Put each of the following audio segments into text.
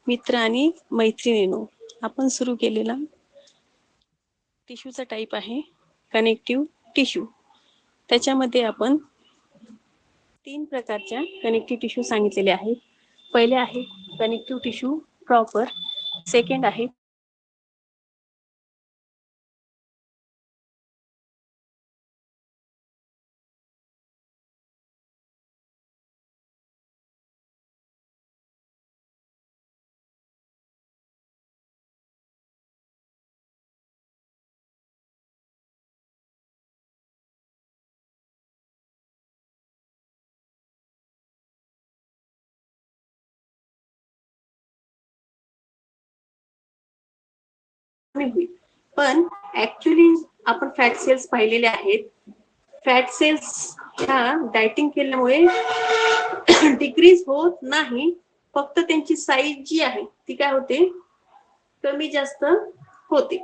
मित्र आणि मैत्रिणींनो, आपण सुरू केलेला टिश्यूचा टाईप आहे कनेक्टिव्ह टिश्यू. त्याच्यामध्ये आपण 3 प्रकारच्या कनेक्टिव्ह टिश्यू सांगितलेले आहेत. पहिले आहे कनेक्टिव्ह टिश्यू प्रॉपर, सेकंड आहे होईल. पण ऍक्च्युली आपण फॅट सेल्स पाहिलेले आहेत. फॅट सेल्स ह्या डायटिंग केल्यामुळे डिक्रीज होत नाही, फक्त त्यांची साईज जी आहे ती काय होते, कमी जास्त होते.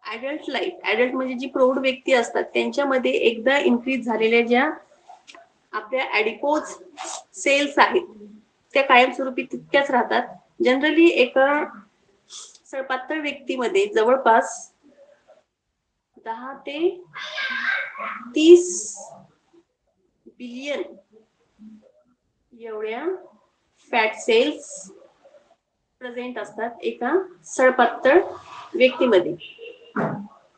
ऍडल्ट लाईफ, ऍडल्ट म्हणजे जी प्रौढ व्यक्ती असतात त्यांच्यामध्ये एकदा इन्क्रीज झालेल्या ज्या आपल्या ऍडिपोज सेल्स आहेत त्या कायमस्वरूपी तितक्याच राहतात. जनरली एका सळपातळ व्यक्तीमध्ये जवळपास 10 ते 30 बिलियन एवढ्या फॅट सेल्स प्रेझेंट असतात एका सळपातळ व्यक्तीमध्ये.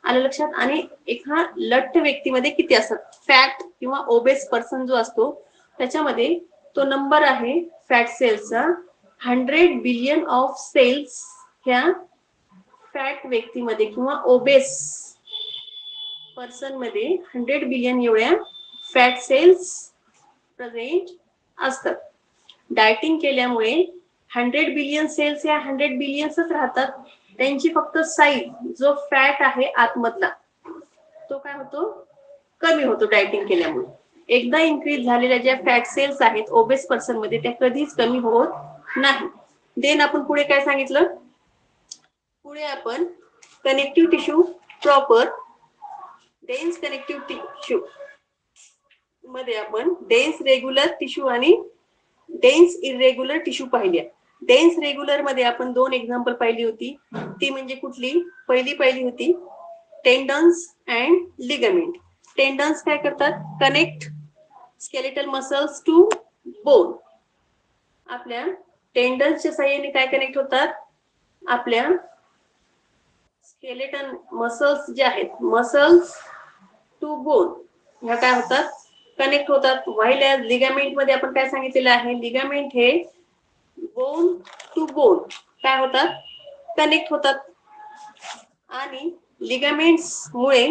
आलं लक्षात? आणि एका लठ्ठ व्यक्तीमध्ये किती असतात? फॅट किंवा ओबेस पर्सन जो असतो त्याच्यामध्ये तो नंबर आहे फॅट सेल्सचा 100 बिलियन ऑफ सेल्स ह्या फॅट व्यक्तीमध्ये किंवा ओबेस पर्सन मध्ये 100 बिलियन एवढ्या फॅट सेल्स प्रेझेंट असतात. डायटिंग केल्यामुळे 100 बिलियन सेल्स या 100 बिलियन्सच राहतात. त्यांची फक्त साईज जो फॅट आहे आतमधला तो काय होतो, कमी होतो डायटिंग केल्यामुळे. एकदा इन्क्रीज झालेल्या ज्या फॅट सेल्स आहेत ओबेस पर्सन मध्ये त्या कधीच कमी होत नाही. देन आपण पुढे काय सांगितलं, पुढे आपण connective tissue proper, dense connective tissue मध्ये आपण डेन्स रेग्युलर टिश्यू आणि डेन्स इरेग्युलर टिश्यू पाहिले. डेन्स रेग्युलर मध्ये आपण 2 एक्झाम्पल पाहिली होती. ती म्हणजे कुठली? पहिली होती टेंडन्स अँड लिगामेंट. टेंडन्स काय करतात? Connect skeletal muscles to bone. आपल्या टेंडन्सच्या साहाय्याने काय कनेक्ट होतात? आपल्या स्केलेटन मसल्स जे आहेत, मसल्स टू बोन, ह्या काय होतात? कनेक्ट होतात. व्हाईल ॲज लिगामेंट मध्ये आपण काय सांगितलेलं आहे? लिगामेंट हे बोन टू बोन काय होतात? कनेक्ट होतात. आणि लिगामेंट्स मुळे,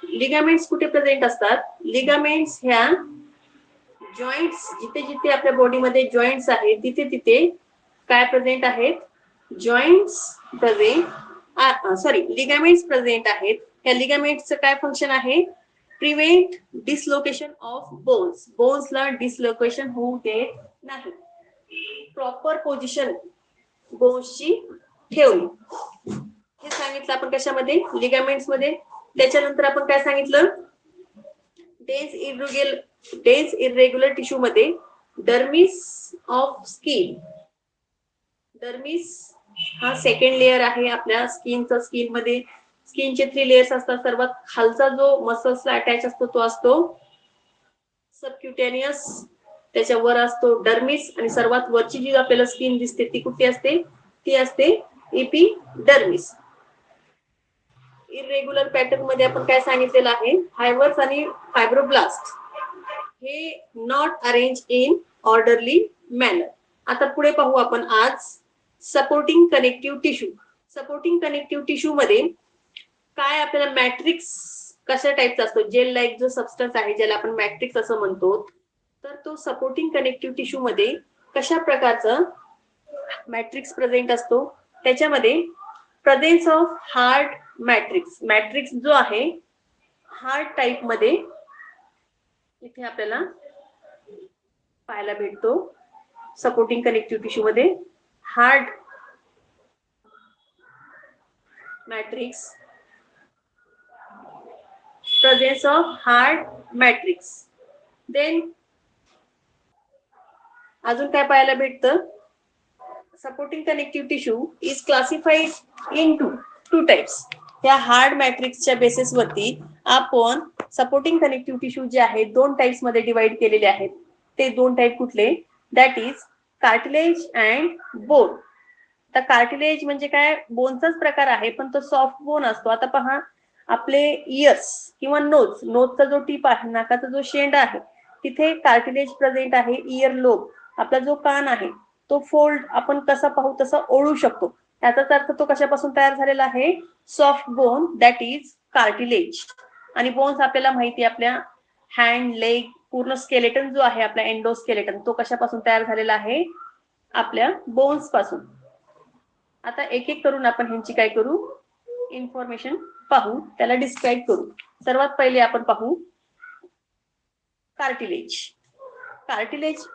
लिगामेंट्स कुठे प्रेझेंट असतात? लिगामेंट्स ह्या जॉइंट्स, जिथे जिथे आपल्या बॉडीमध्ये जॉइंट्स आहेत तिथे तिथे काय प्रेझेंट आहेत? जॉइंट्स प्रेझेंट, लिगामेंट्स प्रेझेंट आहेत. या लिगामेंट्सचं काय फंक्शन आहे? Prevent dislocation of bones. बोन्सला डिसलोकेशन होऊ देत नाही. प्रॉपर पोझिशन बोन्सची ठेवली. हे सांगितलं आपण कशामध्ये? लिगामेंट्स मध्ये. त्याच्यानंतर आपण काय सांगितलं? डेन्स इरेग्युलर टिश्यू मध्ये डर्मिस ऑफ स्किन. डर्मिस हा सेकंड लेअर आहे आपल्या स्किनचा. स्किन मध्ये स्किनचे 3 लेयर्स असतात. सर्वात खालचा जो मसल्सला अटॅच असतो तो असतो सबक्युटेनियस, त्याच्या वर असतो डर्मिस, आणि सर्वात वरची जी आपल्याला स्किन दिसते ती कुठे असते? ती असते एपिडर्मिस. इरेग्युलर पॅटर्न मध्ये आपण काय सांगितलेलं आहे? फायबर्स आणि फायब्रोब्लास्ट हे not arrange in orderly manner. आता पुढे पाहू आपण आज supporting connective tissue. Supporting connective tissue मध्ये काय आपल्याला मॅट्रिक्स कशा टाईपचा असतो? जेल लाईक जो सबस्टन्स आहे ज्याला आपण मॅट्रिक्स असं म्हणतो, तर तो सपोर्टिंग कनेक्टिव्ह टिश्यू मध्ये कशा प्रकारचा मॅट्रिक्स प्रेझेंट असतो? त्याच्यामध्ये presence of hard matrix. Matrix जो आहे हार्ड टाईप मध्ये इथे आपल्याला पाहायला भेटतो. सपोर्टिंग कनेक्टिव्ह टिश्यू मध्ये hard matrix, presence of hard matrix. Then अजून काय पाहायला भेटतं? Supporting connective tissue is classified in two types. या हार्ड मॅट्रिक्सच्या बेसिसवरती आपण सपोर्टिंग कनेक्टिव्ह टिश्यू जे आहे दोन टाइप्स मध्ये डिवाइड केलेले आहेत. ते दोन टाइप कुठले? That is cartilage and bone. आता कार्टिलेज म्हणजे काय? बोनचाच प्रकार आहे, पण तो सॉफ्ट बोन असतो. आता पहा, आपले इयर्स किंवा नोजचा जो टीप आहे, नाकाचा जो शेंडा आहे, तिथे कार्टिलेज प्रेझेंट आहे. इयर लोब, आपला जो कान आहे, तो फोल्ड आपण कसा पाहू तसा ओळू शकतो. त्याचाच अर्थ तो कशापासून तयार झालेला आहे? Soft bone, that is cartilage. आणि बोन्स आपल्याला माहिती आहे, आपल्या हँड, लेग, पूर्ण स्केलेटन जो आहे आपला एंडोस्केलेटन, तो कशापासून तयार झालेला आहे? आपल्या बोन्स पासून. आता एक एक करून आपण ह्यांची काय करू? इन्फॉर्मेशन पाहू, त्याला डिस्क्राईब करू. सर्वात पहिले आपण पाहू कार्टिलेज. कार्टिलेज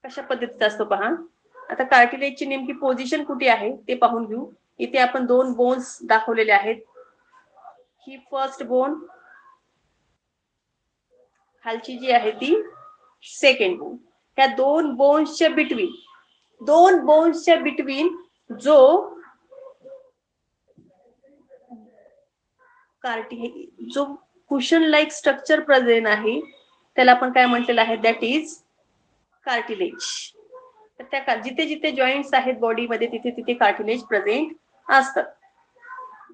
कशा पद्धतीचा असतो पहा. आता कार्टिलेजची नेमकी पोझिशन कुठे आहे ते पाहून घेऊ. इथे आपण दोन बोन्स दाखवलेले आहेत. ही फर्स्ट बोन, खालची जी आहे ती सेकंड बोन. ह्या दोन बोन्सच्या बिटवीन जो जो कुशन लाईक स्ट्रक्चर प्रेझेंट आहे, त्याला आपण काय म्हटलेलं आहे? That is cartilage. त्या जिथे जिथे जॉईंट्स आहेत बॉडीमध्ये, तिथे तिथे कार्टिलेज प्रेझेंट असतात.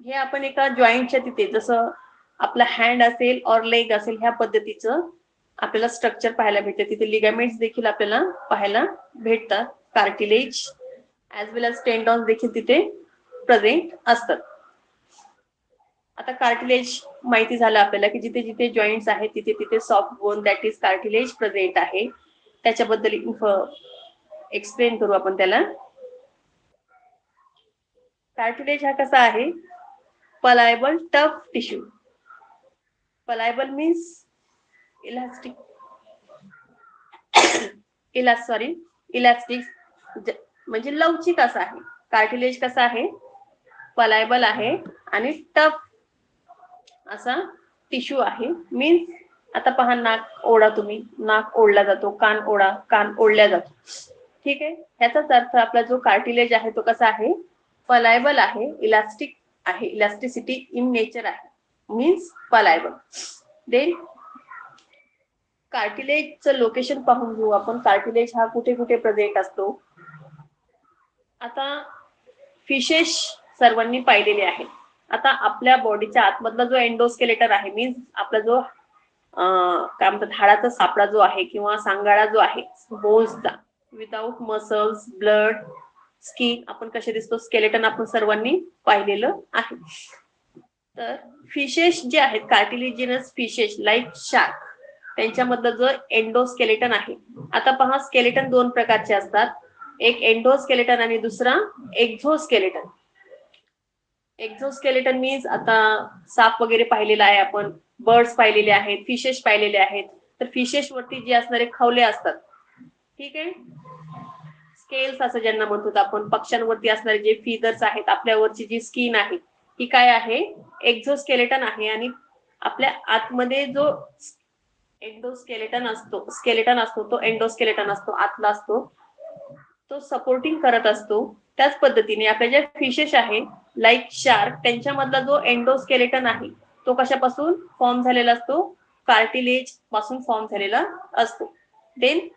हे आपण एका जॉईंटच्या तिथे, जसं आपला हँड असेल और लेग असेल, ह्या पद्धतीचं आपल्याला स्ट्रक्चर पाहायला भेटते. तिथे लिगामेंट्स देखील आपल्याला पाहायला भेटतात. कार्टिलेज ऍज वेल एज टेंडॉन्स देखील तिथे प्रेझेंट असतात. आता कार्टिलेज माहिती झालं आपल्याला की जिथे जिथे जॉईंट्स आहेत तिथे तिथे soft bone, that is cartilage present आहे. त्याच्याबद्दल एक्सप्लेन करू आपण त्याला. कार्टिलेज हा कसा आहे? Pliable tough tissue. Pliable means elastic, elastic म्हणजे लवचिक असा आहे. कार्टिलेज कसा आहे? पलायबल आहे आणि टफ असा टिश्यू आहे. मीन्स आता पहा, नाक ओढा तुम्ही, नाक ओढला जातो, कान ओढा, कान ओढल्या जातो. ठीक आहे, ह्याचाच अर्थ आपला जो कार्टिलेज आहे तो कसा आहे? पलायबल आहे, इलास्टिक आहे, इलास्टिसिटी इन नेचर आहे, मीन्स पलायबल. देन कार्टिलेजचं लोकेशन पाहून घेऊ आपण. कार्टिलेज हा कुठे कुठे प्रेझेंट असतो? आता फिशेस सर्वांनी पाहिलेले आहे. आता आपल्या बॉडीच्या आतमधला जो एंडोस्केलेटन आहे, मीन्स आपला जो काय म्हणतात, हाडाचा सापळा जो आहे किंवा सांगाडा जो आहे बोन्सचा, विदाउट मसल्स, ब्लड, स्किन, आपण कसे दिसतो, स्केलेटन आपण सर्वांनी पाहिलेलं आहे. तर फिशेस जे आहेत, कार्टिलिजिनस फिशेस लाईक शार्क, त्यांच्यामधलं जो एंडोस्केलेटन आहे. आता पहा, स्केलेटन दोन प्रकारचे असतात. एक एंडोस्केलेटन आणि दुसरा एक्झोस्केलेटन. एक्झोस्केलेटन मीन्स आता साप वगैरे पाहिलेला आहे आपण, बर्ड्स पाहिलेले आहेत, फिशेस पाहिलेले आहेत. तर फिशेस वरती जे असणारे खवले असतात, ठीक आहे, स्केल्स असं ज्यांना म्हणतो आपण, पक्ष्यांवरती असणारे जे फीदर्स आहेत, आपल्यावरची जी स्किन आहे, ही काय आहे? एक्झोस्केलेटन आहे. आणि आपल्या आतमध्ये जो स्केलेटन असतो तो एंडोस्केलेटन असतो, आतला असतो, तो सपोर्टिंग करत असतो. त्याच पद्धतीने आपल्या ज्या फिशेस आहे लाईक शार्क, त्यांच्यामधला जो एंडोस्केलेटन आहे तो कशापासून फॉर्म झालेला असतो? कार्टिलेज पासून फॉर्म झालेला असतो. देन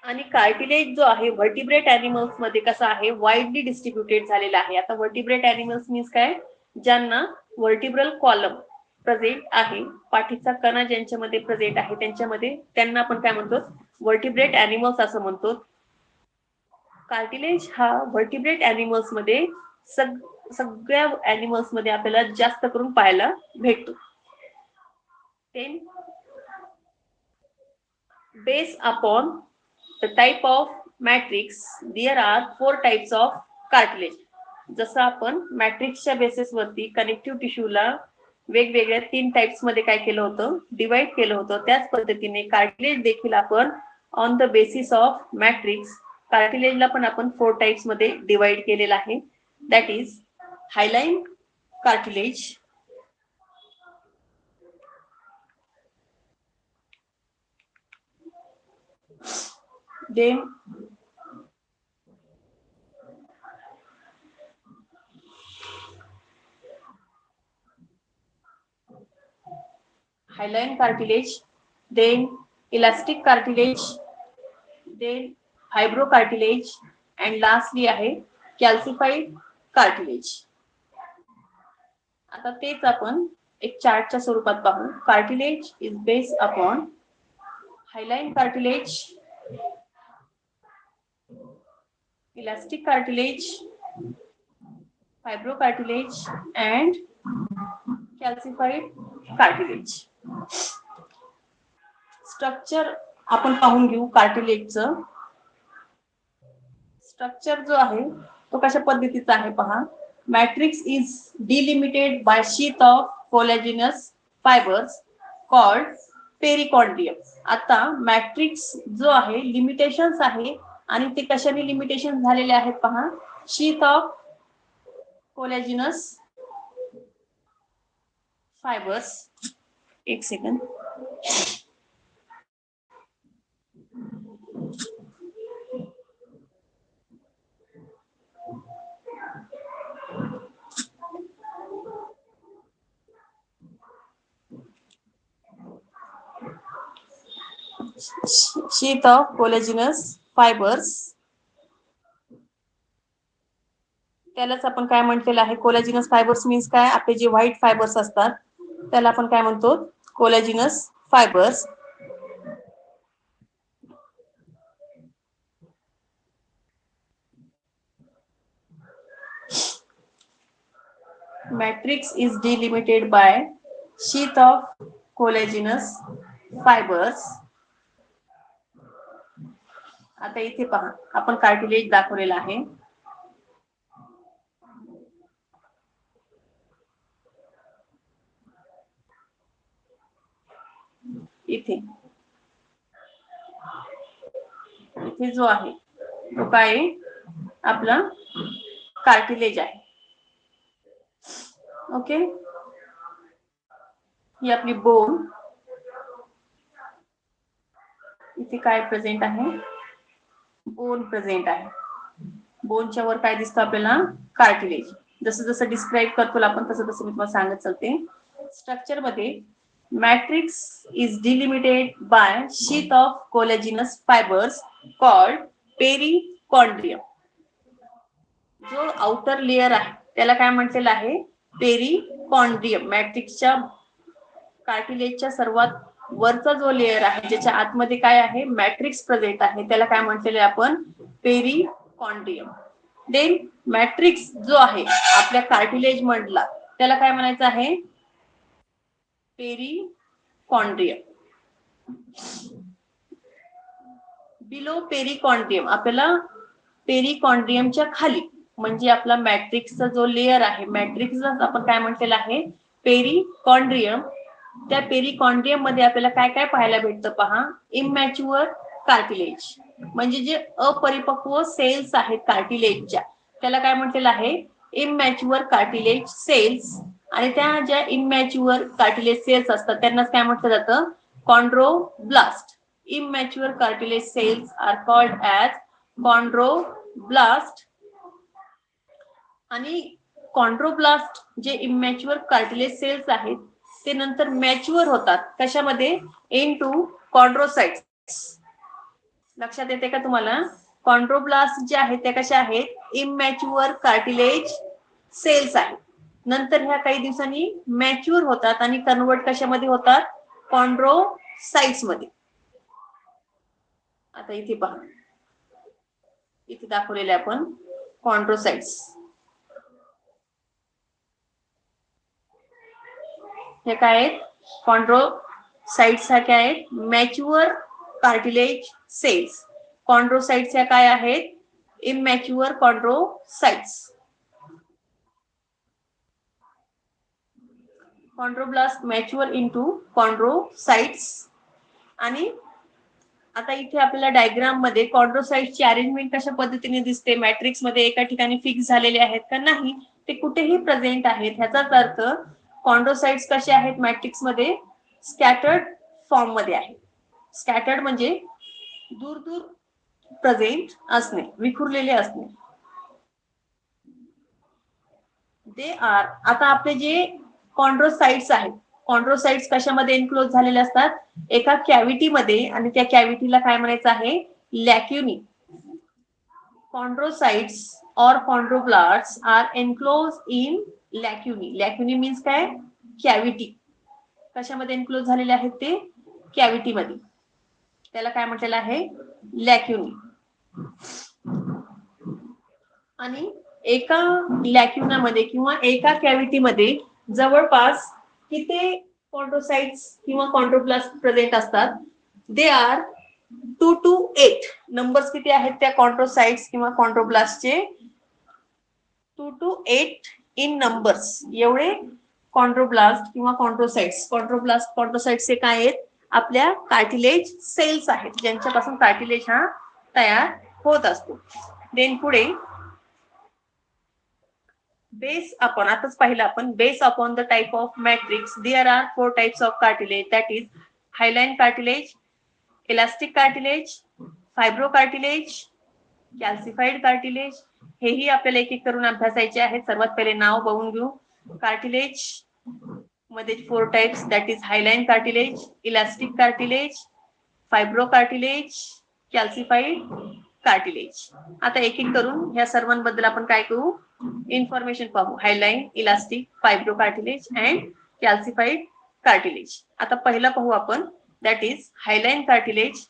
आणि कार्टिलेज जो आहे व्हर्टिब्रेट अॅनिमल्स मध्ये कसा आहे? वाईडली डिस्ट्रीब्युटेड झालेला आहे. आता व्हर्टिब्रेट अॅनिमल्स मीन्स काय? ज्यांना व्हर्टिब्रल कॉलम प्रेझेंट आहे, पाठीचा कणा ज्यांच्यामध्ये प्रेझेंट आहे, त्यांच्यामध्ये, त्यांना आपण काय म्हणतो? व्हर्टिब्रेट अॅनिमल्स असं म्हणतो. कार्टिलेज हा व्हर्टिब्रेट अॅनिमल्स मध्ये सगळ्या अॅनिमल्स मध्ये आपल्याला जास्त करून पाहायला भेटतो. Based upon the type of matrix, there are 4 types of cartilage. जसं आपण मॅट्रिक्सच्या बेसिस वरती कनेक्टिव्ह टिश्यूला वेगवेगळ्या 3 टाइप्स मध्ये काय केलं होतं? डिवाइड केलं होतं. त्याच पद्धतीने कार्टिलेज देखील आपण on the basis of matrix, कार्टिलेजला पण आपण 4 टाइप्स मध्ये डिवाइड केलेला आहे. That is hyaline cartilage, then hyaline cartilage, then elastic cartilage, then fibrocartilage, and lastly आहे calcified cartilage. आता तेच आपण एक चार्टच्या स्वरूपात पाहू. Cartilage is based upon hyaline cartilage, elastic cartilage, fibrocartilage and calcified cartilage. Structure आपण पाहून घेऊ. कार्टिलेजचं स्ट्रक्चर जो आहे तो कशा पद्धतीचा आहे पहा. Matrix is delimited by sheath of collagenous fibres called perichondrium. आता मॅट्रिक्स जो आहे लिमिटेशन्स आहे आणि ते कशाने लिमिटेशन झालेले आहेत पहा. Sheath of collagenous fibres. एक second. Sheath of collagenous fibres, त्यालाच आपण काय म्हटलेलं आहे. कोलॅजिनस फायबर्स मीन्स काय, आपले जे व्हाईट फायबर्स असतात त्याला आपण काय म्हणतो, collagenous fibres. Matrix is delimited by sheath of collagenous fibres. आता इथे पहा आपण कार्टिलेज दाखवलेला आहे. इथे इथे जो आहे तो काय आपला कार्टिलेज आहे. ओके, ही आपली बोन. इथे काय प्रेझेंट आहे, बोन प्रेझेंट आहे. बोनच्या वर काय दिसतं आपल्याला, कार्टिलेज. जसं जसं डिस्क्राईब करतो आपण तसं तसं मी तुम्हाला सांगत चालते. स्ट्रक्चर मध्ये matrix is delimited by sheath of collagenous fibres called perichondrium. जो आउटर लेयर आहे त्याला काय म्हटलेलं आहे, पेरिकॉन्ड्रियम. मॅट्रिक्सच्या कार्टिलेजच्या सर्वात वरचा जो लेयर आहे ज्याच्या आतमध्ये काय आहे, मॅट्रिक्स प्रेझेंट आहे, त्याला काय म्हटलेलं आहे आपण, पेरिकॉन्ड्रियम. देन मॅट्रिक्स जो आहे आपल्या कार्टिलेज मधला त्याला काय म्हणायचं आहे, पेरिकॉन्ड्रियम. बिलो पेरिकॉन्ड्रियम, आपल्याला पेरिकॉन्ड्रियमच्या खाली म्हणजे आपला मॅट्रिक्सचा जो लेयर आहे, मॅट्रिक्सला आपण काय म्हटलेलं आहे, पेरिकॉन्ड्रियम. त्या पेरिकॉन्ड्रियम मध्ये आपल्याला काय काय पाहायला भेटतं पहा. इमॅच्युअर कार्टिलेज, म्हणजे जे अपरिपक्व सेल्स आहेत कार्टिलेजच्या त्याला काय म्हटलेलं आहे, इमॅच्युअर कार्टिलेज सेल्स. आणि त्या ज्या इमॅच्युअर कार्टिलेज सेल्स असतात त्यांना काय म्हटलं जातं, chondroblast. immature cartilage cells are called as chondroblast. आणि कॉन्ड्रोब्लास्ट जे इमॅच्युअर कार्टिलेज सेल्स आहेत ते नंतर मॅच्युअर होतात कशामध्ये, इनटू कॉन्ड्रोसाइट्स. लक्षात येते का तुम्हाला. कॉन्ड्रोब्लास्ट जे आहेत त्या कशा आहेत, इमॅच्युअर कार्टिलेज सेल्स आहेत. नंतर ह्या काही दिवसांनी मॅच्युअर होतात आणि कन्वर्ट कशामध्ये होतात, कॉन्ड्रोसाइट्स मध्ये. आता इथे पहा, इथे दाखवलेले आपण कॉन्ड्रोसाइट्स. हे काय आहेत, कॉन्ड्रोसाइट्स ह्या काय आहेत, मॅच्युअर कार्टिलेज सेल्स. कॉन्ड्रोसाइट्स ह्या काय आहेत, immature chondrocytes. Chondroblast mature into chondrocytes. आणि आता इथे आपल्याला डायग्राम मध्ये कॉन्ड्रोसाइट्सची अरेंजमेंट कशा पद्धतीने दिसते, मॅट्रिक्स मध्ये एका ठिकाणी फिक्स झालेले आहेत का नाही, ते कुठेही प्रेझेंट आहेत. ह्याचाच अर्थ कॉन्ड्रोसाइट्स कसे आहेत मॅट्रिक्स मध्ये, स्कॅटर्ड फॉर्म मध्ये आहे. स्कॅटर्ड म्हणजे दूर दूर प्रेझेंट असणे, विखुरलेले असणे. दे आर, आता आपले जे कॉन्ड्रोसाइट्स आहेत, कॉन्ड्रोसाइट्स कशामध्ये एन्क्लोज झालेले असतात, एका कॅव्हिटी मध्ये, आणि त्या कॅव्हिटीला काय म्हणायचं आहे, लॅक्युनी. Chondrocytes or chondroblasts are enclosed in lacunae. Lacunae means काय, कॅव्हिटी. कशामध्ये एन्क्लोज झालेले आहेत ते, कॅव्हिटी मध्ये, त्याला काय म्हटलेलं आहे, लॅक्युनी. आणि एका लॅक्युनामध्ये किंवा एका कॅव्हिटीमध्ये जवळपास किती कॉन्ड्रोसाइट्स किंवा कॉन्ड्रोब्लास्ट प्रेझेंट असतात, दे आर 2 to 8. नंबर्स किती आहेत त्या कॉन्ड्रोसाइट्स किंवा कॉन्ड्रोब्लास्टचे, 2 to 8 इन नंबर्स. एवढे कॉन्ड्रोब्लास्ट किंवा कॉन्ड्रोसाइट्स, कॉन्ड्रोब्लास्ट कॉन्ड्रोसाइट्स हे काय आहेत, आपल्या कार्टिलेज सेल्स आहेत, ज्यांच्यापासून कार्टिलेज हा तयार होत असतो. देन पुढे बेस अपॉन, आताच पाहिलं आपण, base upon the type of matrix there are 4 types of cartilage, that is hyaline cartilage, elastic cartilage, fibro cartilage, calcified cartilage. हेही आपल्याला एक एक करून अभ्यासायचे आहेत. सर्वात पहिले नाव बघून घेऊ. कार्टिलेज मध्ये 4 types, that is hyaline cartilage, elastic cartilage, fibro cartilage, calcified cartilage. आता एक एक करून ह्या सर्वांबद्दल आपण काय करू, इन्फॉर्मेशन पाहू. हायलाइन, elastic, फायब्रो cartilage and calcified cartilage. आता पहिला पाहू आपण, दॅट इज हायलाइन कार्टिलेज.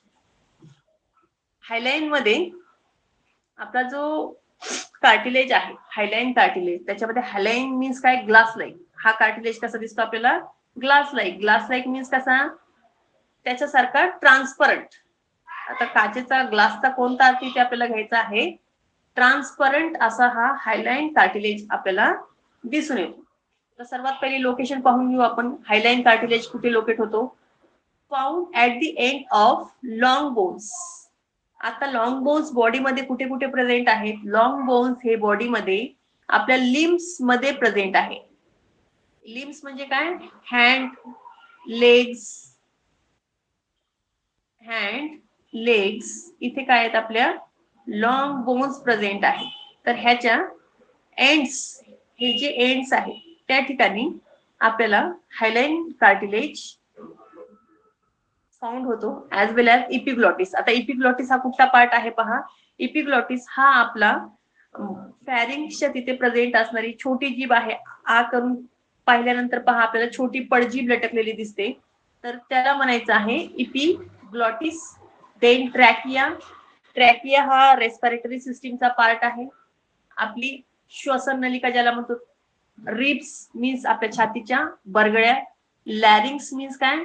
हायलाइन मध्ये आपला जो कार्टिलेज आहे, हायलाइन कार्टिलेज, त्याच्यामध्ये हायलाइन मीन्स काय, ग्लास लाईक. हा कार्टिलेज कसा दिसतो आपल्याला, glass like. Glass like means कसा, त्याच्यासारखा ट्रान्सपरंट. आता काचेचा, ग्लासचा कोणता अर्थ इथे आपल्याला घ्यायचा आहे, ट्रान्सपरंट असा हा हायलाइन कार्टिलेज आपल्याला दिसून येतो. तर सर्वात पहिली लोकेशन पाहून घेऊ आपण, हायलाइन कार्टिलेज कुठे लोकेट होतो, found at the end of long bones. आता लॉंग बोन्स बॉडीमध्ये कुठे कुठे प्रेझेंट आहेत, लॉंग बोन्स हे बॉडीमध्ये आपल्या लिम्स मध्ये प्रेझेंट आहे. लिम्स म्हणजे काय, हँड, लेग्स, हँड, लेग्स, इथे काय आहेत, आपल्या लॉंग बोन्स प्रेझेंट आहे. तर ह्याच्या एंड्स, हे जे एंड्स आहेत त्या ठिकाणी आपल्याला हायलाइन कार्टिलेज फाउंड होतो, ऍज वेल ऍज इपिग्लॉटिस. आता इपिग्लॉटिस हा कुठला पार्ट आहे पहा, इपिग्लॉटिस हा आपला फॅरिंग्सच्या तिथे प्रेझेंट असणारी छोटी जीभ आहे. आ करून पाहिल्यानंतर पहा आपल्याला छोटी पडजीभ लटकलेली दिसते, तर त्याला म्हणायचं आहे इपिग्लॉटिस. Then trachea. ट्रॅकिया हा रेस्पिरेटरी सिस्टीमचा पार्ट आहे, आपली श्वसन नलिका ज्याला म्हणतो. रिब्स मीन्स आपल्या छातीच्या बरगड्या. लॅरिंग्स मीन्स काय,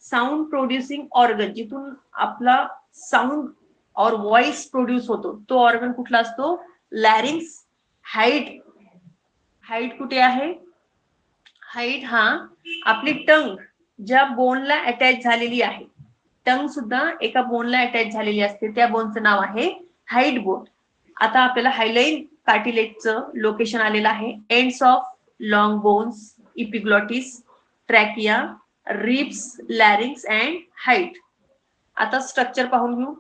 साऊंड प्रोड्युसिंग ऑर्गन, जिथून आपला साऊंड और व्हॉइस प्रोड्यूस होतो, तो ऑर्गन कुठला असतो, लॅरिंग्स. हाईट, हाईट कुठे आहे, हाईट हा आपली टंग ज्या बोनला अटॅच झालेली आहे, टंग सुद्धा एका बोनला अटॅच झालेली असते, त्या बोनचं नाव आहे हाईट बोन. आता आपल्याला हायलाइन कार्टिलेजचं लोकेशन आलेलं आहे, ends of long bones, epiglottis, trachea, ribs, larynx and height. आता स्ट्रक्चर पाहून घेऊ.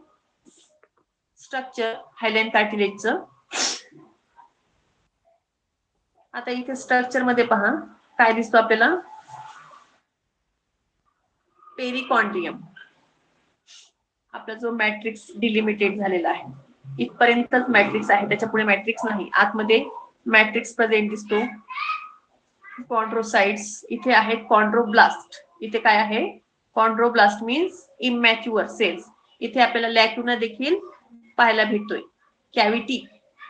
स्ट्रक्चर हायलाइन कार्टिलेजचं. आता इथे स्ट्रक्चर मध्ये पहा काय दिसतो आपल्याला, पेरिकॉन्ड्रियम. आपला जो मॅट्रिक्स डिलिमिटेड झालेला आहे, इथपर्यंतच मॅट्रिक्स आहे, त्याच्या पुढे मॅट्रिक्स नाही. आतमध्ये मॅट्रिक्स प्रेझेंट दिसतो. कॉन्ड्रोसाइट्स इथे आहेत, कॉन्ड्रोब्लास्ट इथे काय आहे, कॉन्ड्रोब्लास्ट मीन्स इमॅच्युअर सेल्स. इथे आपल्याला लॅक्युना देखील पाहायला भेटतोय. कॅव्हिटी,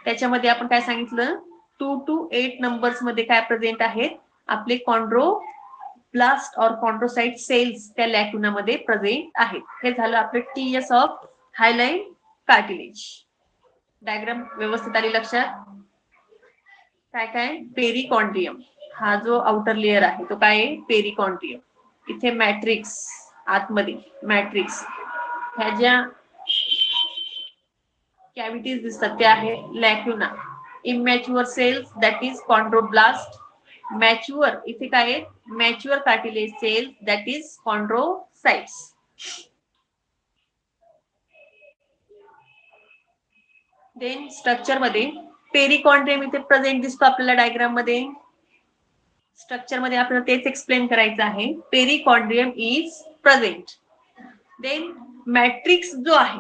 त्याच्यामध्ये आपण काय सांगितलं, 2 to 8 नंबर्स मध्ये काय प्रेझेंट आहेत, आपले कॉन्ड्रोब्लास्ट और कॉन्ड्रोसाइट सेल्स त्या लॅक्युना मध्ये प्रेझेंट आहेत. हे झालं आपलं टीएस ऑफ हायलाइन कार्टिलेज. डायग्राम व्यवस्थित आली लक्षात. काय काय, पेरिकॉन्ड्रियम हा जो आउटर लेअर आहे तो काय आहे, पेरिकॉन्ड्रियम. इथे मॅट्रिक्स, आतमध्ये मॅट्रिक्स, ह्या ज्या कॅव्हिटीज दिसतात त्या आहे lacuna. Immature cells that is chondroblast. Mature इथे काय आहे, mature cartilage cells that is chondrocytes. Then structure मध्ये पेरिकॉन्ड्रियम इथे प्रेझेंट दिसतो आपल्याला डायग्राम मध्ये. स्ट्रक्चर मध्ये आपल्याला तेच एक्सप्लेन करायचं आहे. Perichondrium is present. Then matrix जो आहे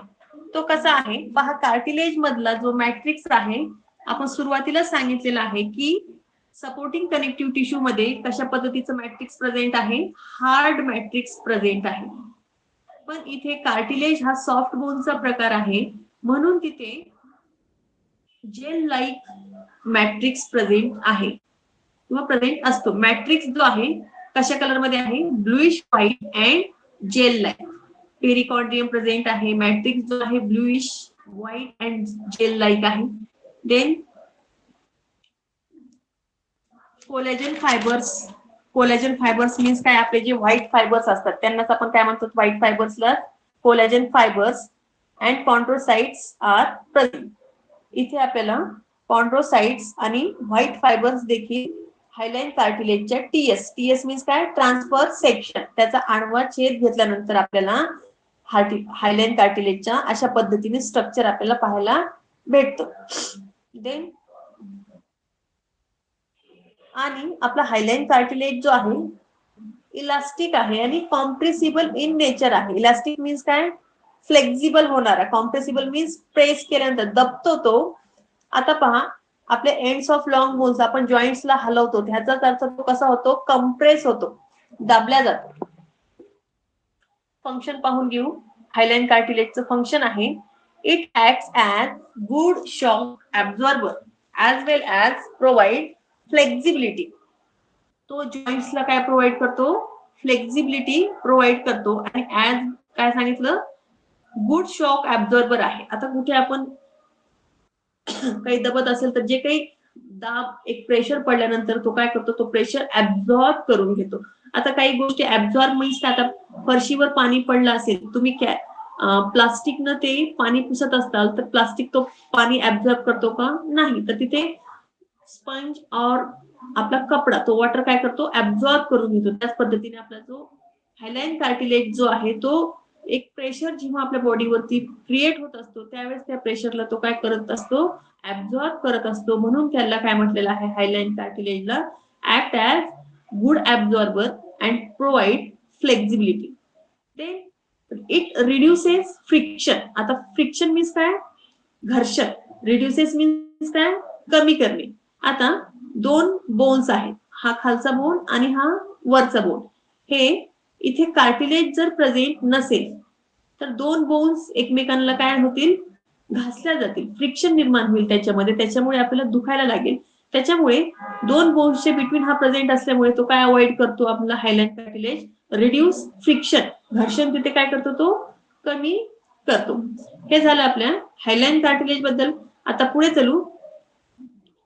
तो कसा आहे पहा. कार्टिलेज मधला जो मॅट्रिक्स आहे आपण सुरुवातीला सांगितलेलं आहे की सपोर्टिंग कनेक्टिव्ह टिश्यू मध्ये कशा पद्धतीचं मॅट्रिक्स प्रेझेंट आहे. हार्ड मॅट्रिक्स प्रेझेंट आहे. पण इथे कार्टिलेज हा सॉफ्ट बोनचा प्रकार आहे म्हणून तिथे जेल लाईक मॅट्रिक्स प्रेझेंट आहे किंवा प्रेझेंट असतो. मॅट्रिक्स जो आहे कशा कलर मध्ये आहे. Bluish white and gel like. Perichondrium present आहे. मॅट्रिक्स जो आहे bluish white and gel like आहे. Then collagen fibres. Collagen fibres means काय आपले जे व्हाईट फायबर्स असतात त्यांनाच आपण काय म्हणतो. व्हाईट फायबर्सला collagen fibres and chondrocytes are present. इथे आपल्याला कॉन्ड्रोसाइट्स आणि व्हाईट फायबर्स देखील हायलाइन कार्टिलेजच्या टीएस. टीएस मीन्स काय ट्रान्सफर सेक्शन. त्याचा आडवा छेद घेतल्यानंतर आपल्याला हायलाइन कार्टिलेजच्या अशा पद्धतीने स्ट्रक्चर आपल्याला पाहायला भेटतो. देन आणि आपला हायलाइन कार्टिलेज जो आहे इलास्टिक आहे आणि कॉम्प्रेसिबल इन नेचर आहे. इलास्टिक मीन्स काय फ्लेक्झिबल होणारा. कॉम्प्रेसिबल मीन्स प्रेस केल्यानंतर दबतो तो. आता पहा आपले एंड्स ऑफ लॉंग बोन्स आपण जॉईंट्सला हलवतो ह्याचाच अर्थ तो कसा होतो कंप्रेस होतो, दाबल्या जातो. फंक्शन पाहून घेऊ. हायलाइन कार्टिलेजचं फंक्शन आहे it acts as good shock absorber as well as provide flexibility. तो जॉईंट्सला काय प्रोव्हाइड करतो फ्लेक्झिबिलिटी प्रोव्हाइड करतो आणि ऍज काय सांगितलं गुड शॉक ऍब्झॉर्बर आहे. आता कुठे आपण काही दबत असेल तर जे काही दाब एक प्रेशर पडल्यानंतर तो काय करतो तो प्रेशर ऍब्झॉर्ब करून घेतो. आता काही गोष्टी ऍब्झॉर्ब मीन्स आता फरशीवर पाणी पडलं असेल तुम्ही प्लास्टिकनं ते पाणी पुसत असताल तर प्लास्टिक तो पाणी ऍब्झॉर्ब करतो का नाही. तर तिथे स्पंज और आपला कपडा तो वॉटर काय करतो ऍब्झॉर्ब करून घेतो. त्याच पद्धतीने आपला जो हायलाइन कार्टिलेज जो आहे तो एक प्रेशर जेव्हा आपल्या बॉडीवरती क्रिएट होत असतो त्यावेळेस त्या प्रेशरला तो काय करत असतो ऍब्झॉर्ब करत असतो. म्हणून त्याला काय म्हटलेलं आहे हायलाइन कार्टिलेजला act as good absorber and provide flexibility. ते इट रिड्युसेस फ्रिक्शन. आता फ्रिक्शन मीन्स काय घर्षण. रिड्युसेस मीन्स काय कमी करणे. आता दोन बोन्स आहेत हा खालचा बोन आणि हा वरचा बोन. हे इथे कार्टिलेज जर प्रेझेंट नसेल तर दोन बोन्स एकमेकांना काय होतील घासल्या जातील. फ्रिक्शन निर्माण होईल त्याच्यामध्ये. त्याच्यामुळे आपल्याला दुखायला लागेल. त्याच्यामुळे दोन बोन्सच्या बिटवीन हा प्रेझेंट असल्यामुळे तो काय अवॉइड करतो आपला हायलाइन कार्टिलेज रिड्यूस फ्रिक्शन. घर्षण तिथे काय करतो तो कमी करतो. हे झालं आपल्या हायलाइन कार्टिलेज बद्दल. आता पुढे चलू.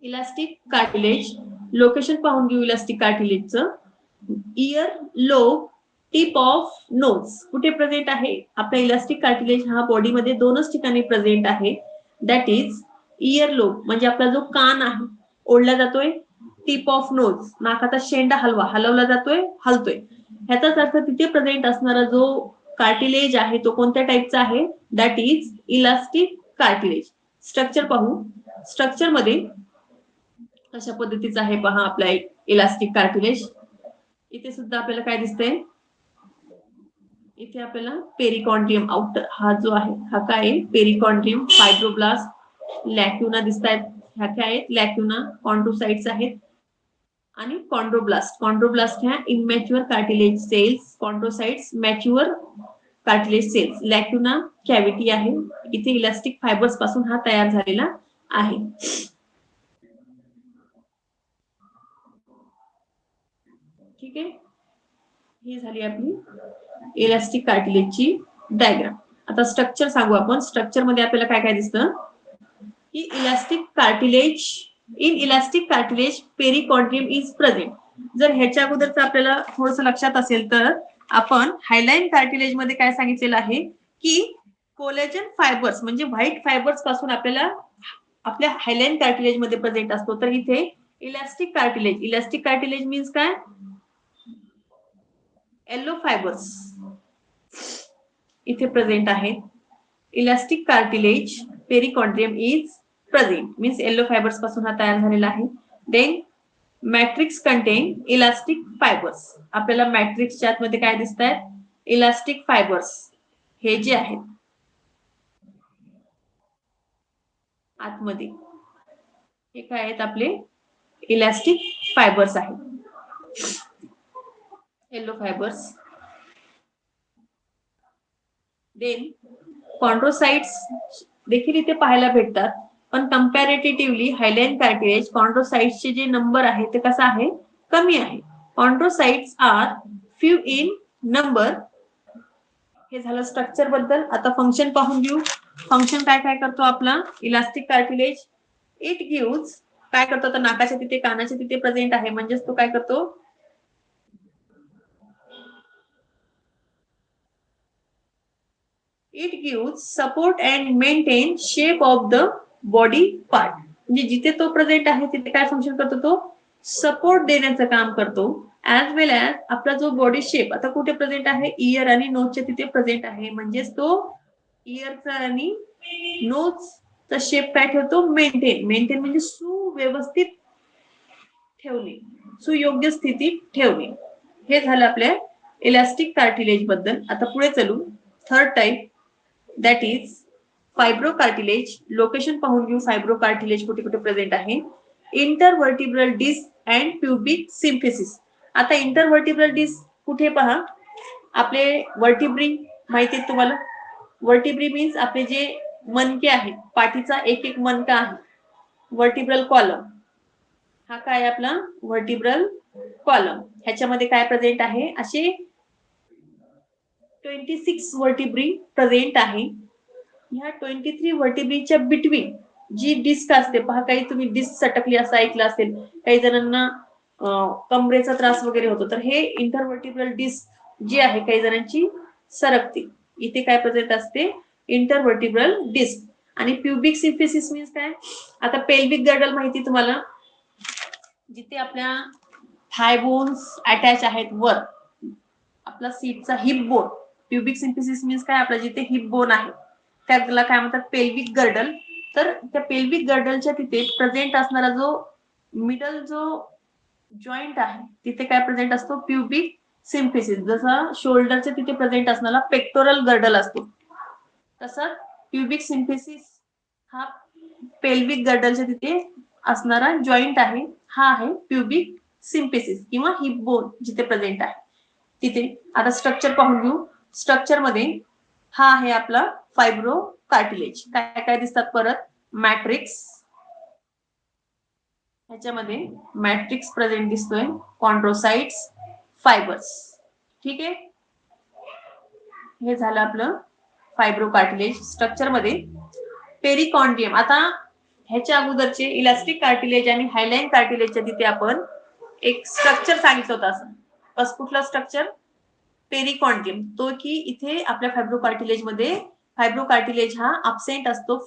इलास्टिक कार्टिलेज लोकेशन पाहून घेऊ. इलास्टिक कार्टिलेजचं ear lobe tip of nose कुठे प्रेझेंट आहे. आपला इलास्टिक कार्टिलेज हा बॉडीमध्ये दोनच ठिकाणी प्रेझेंट आहे. दॅट इज इयर लोब म्हणजे आपला जो कान आहे ओढला जातोय. टिप ऑफ नोज नाकाचा शेंडा हलवला जातोय हलतोय. ह्याचाच अर्थ तिथे प्रेझेंट असणारा जो कार्टिलेज आहे तो कोणत्या टाईपचा आहे that is elastic cartilage. Structure पाहू. स्ट्रक्चर मध्ये कशा पद्धतीचा आहे पहा आपला इलास्टिक कार्टिलेज. इथे सुद्धा आपल्याला काय दिसतंय इथे आपल्याला पेरिकॉन्ड्रियम आउटर हा जो आहे हा काय पेरिकॉन्ड्रियम फायब्रोब्लास्ट लॅक्युना दिसत आहेत. ह्या काय आहेत लॅक्युना. कॉन्ड्रोसाइट्स आहेत आणि कॉन्ड्रोब्लास्ट. कॉन्ड्रोब्लास्ट ह्या immature cartilage cells. Chondrocytes mature cartilage cells. Lacuna cavity आहे. इथे इलास्टिक फायबर्स पासून हा तयार झालेला आहे. ठीक आहे. ही झाली आपली इलास्टिक कार्टिलेजची डायग्राम. आता स्ट्रक्चर सांगू आपण. स्ट्रक्चर मध्ये आपल्याला काय काय दिसतं की elastic cartilage in elastic cartilage perichondrium is present. जर ह्याच्या अगोदरच आपल्याला थोडस लक्षात असेल तर आपण हायलाइन कार्टिलेज मध्ये काय सांगितलेलं आहे की कोलेजन फायबर्स म्हणजे व्हाईट फायबर्स पासून आपल्याला आपल्या हायलाइन कार्टिलेज मध्ये प्रेझेंट असतो. तर इथे elastic cartilage. Elastic cartilage means काय येलो फायबर्स इथे प्रेझेंट आहेत. Elastic cartilage perichondrium is present, means yellow fibres पासून हा तयार झालेला आहे. Then matrix contain elastic fibres. आपल्याला मॅट्रिक्सच्या आतमध्ये काय दिसत आहेत? Elastic fibres. हे जे आहेत आतमध्ये, हे काय आहेत? आपले इलास्टिक फायबर्स आहेत, येलो फायबर्स. देन कॉन्ड्रोसाइट्स देखील इथे पाहायला भेटतात, पण कंपॅरेटिव्हली हायलाइन कार्टिलेज कॉन्ड्रोसाइट्सचे जे नंबर आहे ते कसं आहे? कमी आहे. Chondrocytes are few in number. हे झालं स्ट्रक्चर बद्दल. आता फंक्शन पाहून घेऊ. फंक्शन काय काय करतो आपला इलास्टिक कार्टिलेज? इट गिव्स, काय करतो? तर नाकाच्या तिथे, कानाच्या तिथे प्रेझेंट आहे, म्हणजेच तो काय करतो? It gives support and maintain shape of the body part. म्हणजे जिथे तो प्रेझेंट आहे तिथे काय फंक्शन करतो? तो सपोर्ट देण्याचं काम करतो. ऍज वेल ऍज आपला जो बॉडी शेप आता कुठे प्रेझेंट आहे? इयर आणि नोजच्या तिथे प्रेझेंट आहे, म्हणजेच तो इयरचा आणि नोजचा शेप काय ठेवतो? मेंटेन. मेंटेन म्हणजे सुव्यवस्थित ठेवणे, सुयोग्य स्थितीत ठेवणे. हे झालं आपल्या इलास्टिक कार्टिलेज बद्दल. आता पुढे चलू. Third type, that is fibro cartilage. Location पाहून घेऊ फायब्रो कार्टिलेज कुठे कुठे प्रेझेंट आहे. Intervertebral disc and pubic symphysis. आता इंटरव्हर्टिब्रल डिस्क कुठे पहा? आपले वर्टिब्री माहिती आहे तुम्हाला? वर्टिब्री मीन्स आपले जे मणके आहेत, पाठीचा एक एक मणका आहे. वर्टिब्रल कॉलम हा काय आपला वर्टिब्रल कॉलम. ह्याच्यामध्ये काय प्रेझेंट आहे? असे 26 वर्टिब्री प्रेझेंट आहे. ह्या 23 वर्टिब्रीच्या बिटवीन जी डिस्क असते पहा, काही तुम्ही डिस्क सटकली असं ऐकलं असेल, काही जणांना कमरेचा त्रास वगैरे होतो, तर हे इंटरवर्टिब्रल डिस्क जी आहे काही जणांची सरकते, इथे काय प्रेझेंट असते? Intervertebral disc. आणि प्युबिक सिम्फिसिस मीन्स काय? आता पेल्विक गर्डल माहिती तुम्हाला, जिथे आपल्या थाय बोन्स अटॅच आहेत वर, आपला सीटचा hip bone. Pubic symphysis means काय? आपला जिथे हिप बोन आहे त्याला काय म्हणतात? Pelvic girdle. तर त्या पेल्विक गर्डलच्या तिथे प्रेझेंट असणारा जो मिडल जो जॉईंट आहे तिथे काय प्रेझेंट असतो? Pubic symphysis. जसा शोल्डरच्या तिथे प्रेझेंट असणारा पेक्टोरल गर्डल असतो, तसं प्युबिक सिम्फिसिस हा पेल्विक गर्डलच्या तिथे असणारा जॉईंट आहे, हा आहे प्युबिक सिम्फिसिस किंवा हिप बोन जिथे प्रेझेंट आहे तिथे. आता स्ट्रक्चर पाहून घेऊ. स्ट्रक्चर मध्ये हा आहे आपला फायब्रो कार्टिलेज. काय काय दिसतात परत? मॅट्रिक्स, ह्याच्यामध्ये मॅट्रिक्स प्रेझेंट दिसतोय, कॉन्ड्रोसाइट्स, फायबर्स. ठीक आहे, हे झालं आपलं फायब्रो कार्टिलेज. स्ट्रक्चर मध्ये पेरिकॉन्ड्रियम. आता ह्याच्या अगोदरचे इलास्टिक कार्टिलेज आणि हायलाइन कार्टिलेजच्या तिथे आपण एक स्ट्रक्चर सांगितलं होतं. असं बस कुठला स्ट्रक्चर? पेरिकॉन्ड्रियम. तो की इथे आपल्या फायब्रो कार्टिलेज मध्ये फायब्रो कार्टिलेज हा अब्सेंट असतो.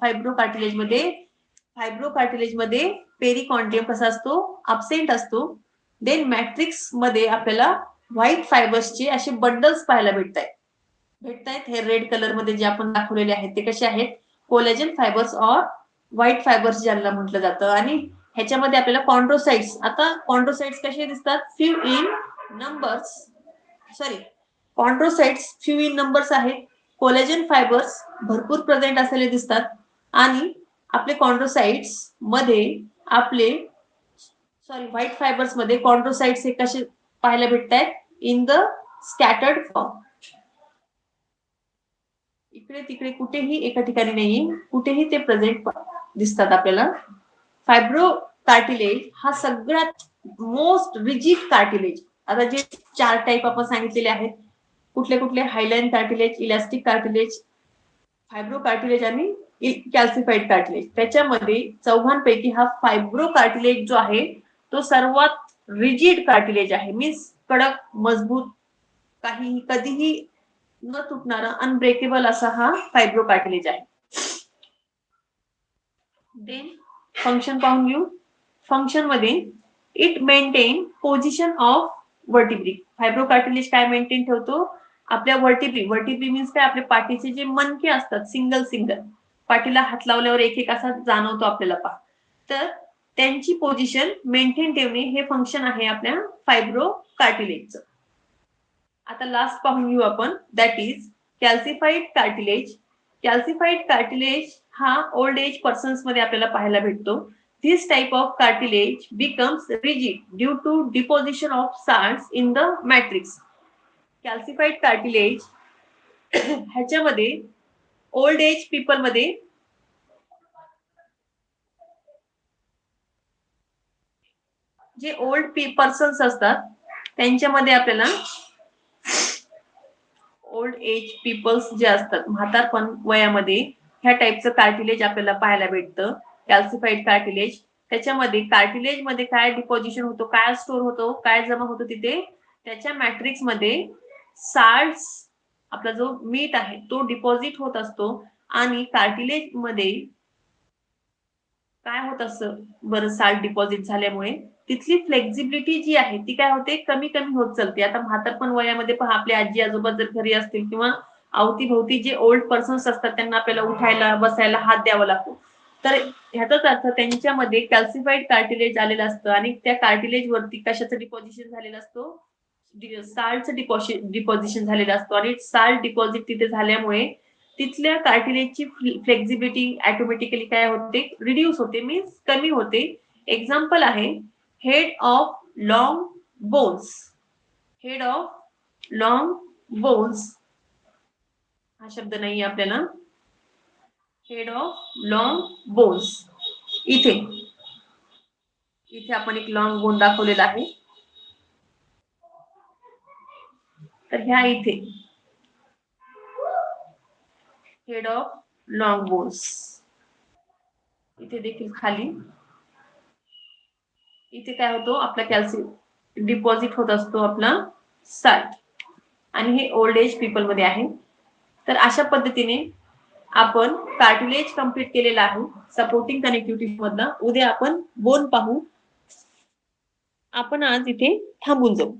फायब्रो कार्टिलेज मध्ये पेरिकॉन्ड्रियम कसा असतो? अब्सेंट असतो. देन मॅट्रिक्स मध्ये आपल्याला व्हाईट फायबर्सचे असे बंडल्स पाहायला भेटतायत. हे रेड कलर मध्ये जे आपण दाखवलेले आहेत ते कसे आहेत? कोलेजन फायबर्स और व्हाईट फायबर्स ज्यांना म्हटलं जातं. आणि ह्याच्यामध्ये आपल्याला कॉन्ड्रोसाइट्स. आता कॉन्ड्रोसाइट्स कसे दिसतात? Few in numbers. Chondrocytes few in numbers आहेत. कोलेजन फायबर्स भरपूर प्रेझेंट असलेले दिसतात. आणि आपले कॉन्ड्रोसाइट्स मध्ये व्हाईट फायबर्स मध्ये कॉन्ड्रोसाइट्स हे कसे पाहायला भेटतात? In the scattered form. इकडे तिकडे कुठेही एका ठिकाणी नाहीये, कुठेही ते प्रेझेंट दिसतात आपल्याला. फायब्रो कार्टिलेज हा सगळ्यात मोस्ट रिजिड कार्टिलेज. आता जे 4 टाइप आपण सांगितलेले आहेत, कुठले कुठले? हायलाइन cartilage, elastic cartilage, fibro cartilage आणि कॅल्सिफाईड कार्टिलेज. त्याच्यामध्ये चौघांपैकी हा फायब्रो कार्टिलेज जो आहे तो सर्वात रिजिड कार्टिलेज आहे. मीन्स कडक, मजबूत, काही कधीही न तुटणारा, अनब्रेकेबल असा हा फायब्रो कार्टिलेज आहे. देन फंक्शन पाहून घेऊ. फंक्शन मध्ये it maintain position of vertebrae. Fibro cartilage काय मेंटेन ठेवतो? आपल्या वर्टिब्री. वर्टिब्री मीन्स काय? आपल्या पाठीचे जे मणके असतात सिंगल सिंगल, पाठीला हात लावल्यावर एक एक असा जाणवतो आपल्याला पहा. तर त्यांची पोझिशन मेंटेन ठेवणे हे फंक्शन आहे आपल्या फायब्रो कार्टिलेजचं. आता लास्ट पाहून घेऊ आपण, that is calcified cartilage. Calcified cartilage हा ओल्ड एज पर्सन्स मध्ये आपल्याला पाहायला भेटतो. This type of cartilage becomes rigid due to deposition of salts in the matrix. Calcified cartilage ह्याच्यामध्ये ओल्ड एज पीपल मध्ये जे ओल्ड पर्सन्स असतात त्यांच्यामध्ये आपल्याला ओल्ड एज पीपल्स जे असतात म्हातारपण वयामध्ये ह्या टाईपचं कार्टिलेज आपल्याला पाहायला भेटतं, कॅल्सिफाईड कार्टिलेज. त्याच्यामध्ये कार्टिलेज मध्ये काय डिपॉझिशन होतो, काय स्टोर होतो, काय जमा होतो तिथे त्याच्या मॅट्रिक्स मध्ये साल्ट्स, आपला जो मीठ आहे तो डिपॉझिट होत असतो. आणि कार्टिलेज मध्ये काय होत असतं बरं, साल्ट डिपॉझिट झाल्यामुळे तिथली फ्लेक्झिबिलिटी जी आहे ती काय होते, कमी कमी होत चालते. आता म्हातारपण वयामध्ये पहा, आपले आजी आजोबा जर घरी असतील किंवा अवतीभोवती जे ओल्ड पर्सन्स असतात त्यांना आपल्याला उठायला बसायला हात द्यावा लागतो. तर ह्याचाच अर्थ त्यांच्यामध्ये कॅल्सिफाईड कार्टिलेज आलेलं असतं आणि त्या कार्टिलेज वरती कशाचं डिपॉझिशन झालेलं असतो, साल्टचं डिपॉझिशन झालेलं असतो. आणि साल्ट डिपॉझिट तिथे झाल्यामुळे तिथल्या कार्टिलेजची फ्लेक्झिबिलिटी ऑटोमॅटिकली काय होते, रिड्यूस होते, मीन्स कमी होते. एक्झाम्पल आहे head of long bones. Head of long bones हा शब्द नाही आपल्याला. हेड ऑफ लॉंग बोन्स, इथे इथे आपण एक लॉंग बोन दाखवलेला आहे. तर ह्या इथे हेड ऑफ लॉंग बोन्स, इथे देखील खाली इथे काय होतो, आपला कॅल्शियम डिपॉझिट होत असतो आपला साल्ट. आणि हे ओल्ड एज पीपल मध्ये आहे. तर अशा पद्धतीने आपण कार्टिलेज कंप्लीट केलेला आहे सपोर्टिंग कनेक्टिव्हिटी मधला. उद्या आपण बोन पाहू. आपण आज इथे थांबून जाऊ.